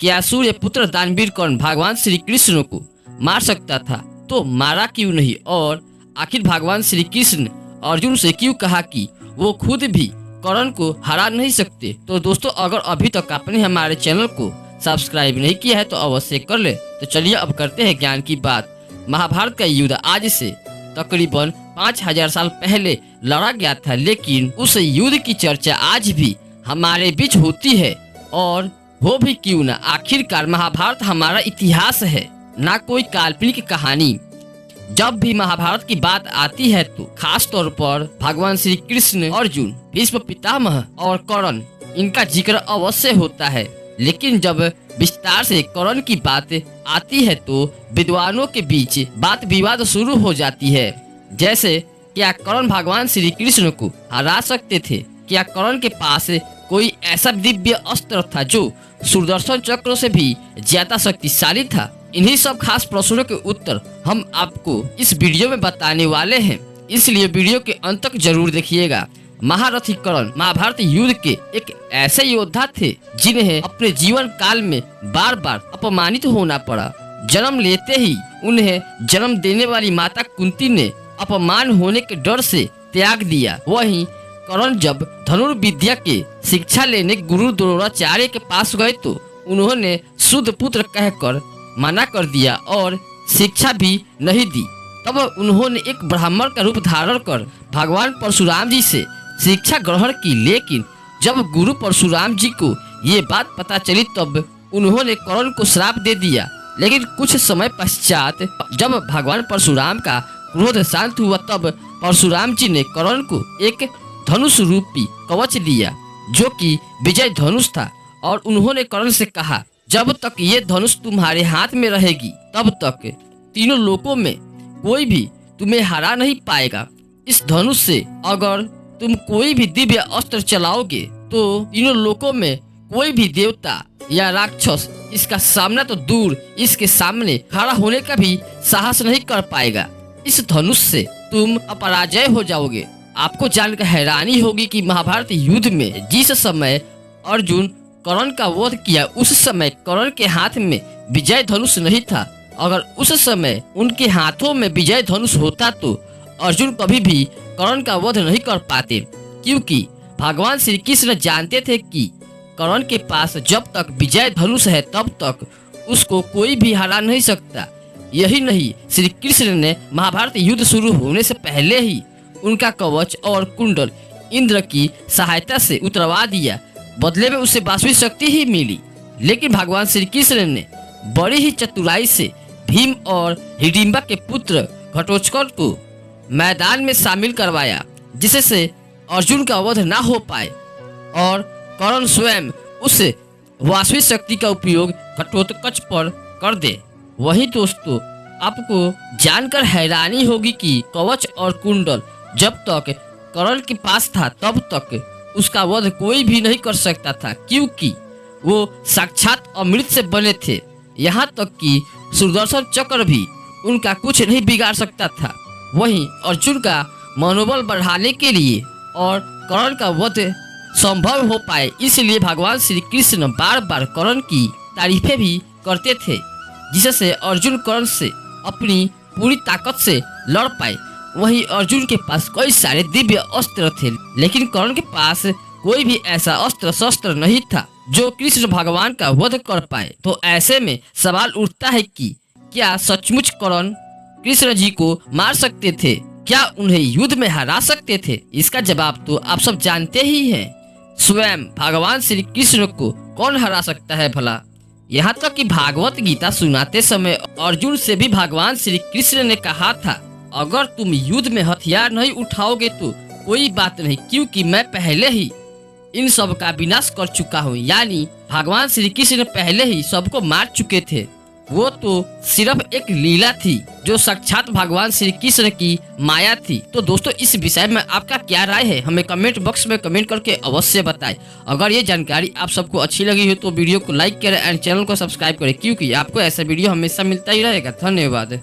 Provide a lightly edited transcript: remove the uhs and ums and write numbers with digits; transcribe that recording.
क्या सूर्यपुत्र दानवीर कर्ण भगवान श्री कृष्ण को मार सकता था, तो मारा क्यों नहीं? और आखिर भगवान श्री कृष्ण अर्जुन से क्यों कहा कि वो खुद भी कर्ण को हरा नहीं सकते? तो दोस्तों, अगर अभी तक आपने हमारे चैनल को सब्सक्राइब नहीं किया है तो अवश्य कर ले। तो चलिए अब करते हैं ज्ञान की बात। महाभारत का युद्ध आज से तकरीबन 5000 साल पहले लड़ा गया था, लेकिन उस युद्ध की चर्चा आज भी हमारे बीच होती है। और वो भी क्यों ना, आखिरकार महाभारत हमारा इतिहास है, ना कोई काल्पनिक कहानी। जब भी महाभारत की बात आती है तो खास तौर पर भगवान श्री कृष्ण, अर्जुन, भीष्म पितामह और कर्ण, इनका जिक्र अवश्य होता है। लेकिन जब विस्तार से कर्ण की बात आती है तो विद्वानों के बीच बात विवाद शुरू हो जाती है। जैसे क्या कर्ण भगवान श्री कृष्ण को हरा सकते थे? क्या कर्ण के पास कोई ऐसा दिव्य अस्त्र था जो सुदर्शन चक्र से भी ज्यादा शक्तिशाली था? इन्हीं सब खास प्रश्नों के उत्तर हम आपको इस वीडियो में बताने वाले हैं, इसलिए वीडियो के अंत तक जरूर देखिएगा। महारथी कर्ण महाभारत युद्ध के एक ऐसे योद्धा थे जिन्हें अपने जीवन काल में बार बार अपमानित होना पड़ा। जन्म लेते ही उन्हें जन्म देने वाली माता कुंती ने अपमान होने के डर से त्याग दिया। वहीं कर्ण जब धनुर्विद्या के शिक्षा लेने गुरु द्रोणाचार्य के पास गए तो उन्होंने शुद्ध पुत्र कहकर मना कर दिया और शिक्षा भी नहीं दी। तब उन्होंने एक ब्राह्मण का रूप धारण कर भगवान परशुराम जी से शिक्षा ग्रहण की। लेकिन जब गुरु परशुराम जी को ये बात पता चली तब उन्होंने कर्ण को श्राप दे दिया। लेकिन कुछ समय पश्चात जब भगवान परशुराम का क्रोध शांत हुआ तब परशुराम जी ने कर्ण को एक धनुष रूपी कवच दिया जो कि विजय धनुष था। और उन्होंने कर्ण से कहा, जब तक ये धनुष तुम्हारे हाथ में रहेगी तब तक तीनों लोकों में कोई भी तुम्हें हरा नहीं पाएगा। इस धनुष से अगर तुम कोई भी दिव्य अस्त्र चलाओगे तो तीनों लोकों में कोई भी देवता या राक्षस इसका सामना तो दूर, इसके सामने खड़ा होने का भी साहस नहीं कर पाएगा। इस धनुष से तुम अपराजय हो जाओगे। आपको जानकर हैरानी होगी कि महाभारत युद्ध में जिस समय अर्जुन कर्ण का वध किया उस समय कर्ण के हाथ में विजय धनुष नहीं था। अगर उस समय उनके हाथों में विजय धनुष होता तो अर्जुन कभी भी कर्ण का वध नहीं कर पाते, क्योंकि भगवान श्री कृष्ण जानते थे कि कर्ण के पास जब तक विजय धनुष है तब तक उसको कोई भी हरा नहीं सकता। यही नहीं, श्री कृष्ण ने महाभारत युद्ध शुरू होने से पहले ही उनका कवच और कुंडल इंद्र की सहायता से उतरवा दिया। बदले में उसे वास्तविक शक्ति ही मिली। लेकिन भगवान श्री कृष्ण ने बड़ी ही चतुराई से भीम और हिडिंबा के पुत्र घटोत्कच को मैदान में शामिल करवाया, जिससे अर्जुन का वध ना हो पाए और कर्ण स्वयं उस वास्तविक शक्ति का उपयोग घटोत्कच पर कर दे। वही दोस्तों, आपको जानकर हैरानी होगी कि कवच और कुंडल जब तक कर्ण के पास था तब तक उसका वध कोई भी नहीं कर सकता था, क्योंकि वो साक्षात अमृत से बने थे। यहाँ तक कि सुदर्शन चक्र भी उनका कुछ नहीं बिगाड़ सकता था। वहीं अर्जुन का मनोबल बढ़ाने के लिए और कर्ण का वध संभव हो पाए, इसलिए भगवान श्री कृष्ण बार बार कर्ण की तारीफें भी करते थे, जिससे अर्जुन कर्ण से अपनी पूरी ताकत से लड़ पाए। वहीं अर्जुन के पास कई सारे दिव्य अस्त्र थे, लेकिन कर्ण के पास कोई भी ऐसा अस्त्र शस्त्र नहीं था जो कृष्ण भगवान का वध कर पाए। तो ऐसे में सवाल उठता है कि क्या सचमुच कर्ण कृष्ण जी को मार सकते थे? क्या उन्हें युद्ध में हरा सकते थे? इसका जवाब तो आप सब जानते ही हैं। स्वयं भगवान श्री कृष्ण को कौन हरा सकता है भला? यहाँ तक कि भागवत गीता सुनाते समय अर्जुन से भी भगवान श्री कृष्ण ने कहा था, अगर तुम युद्ध में हथियार नहीं उठाओगे तो कोई बात नहीं, क्योंकि मैं पहले ही इन सब का विनाश कर चुका हूँ। यानी भगवान श्री कृष्ण पहले ही सबको मार चुके थे। वो तो सिर्फ एक लीला थी जो साक्षात भगवान श्री कृष्ण की माया थी। तो दोस्तों, इस विषय में आपका क्या राय है हमें कमेंट बॉक्स में कमेंट करके अवश्य बताएं। अगर ये जानकारी आप सबको अच्छी लगी हो तो वीडियो को लाइक करें एंड चैनल को सब्सक्राइब करें, क्योंकि आपको ऐसा वीडियो हमेशा मिलता ही रहेगा। धन्यवाद।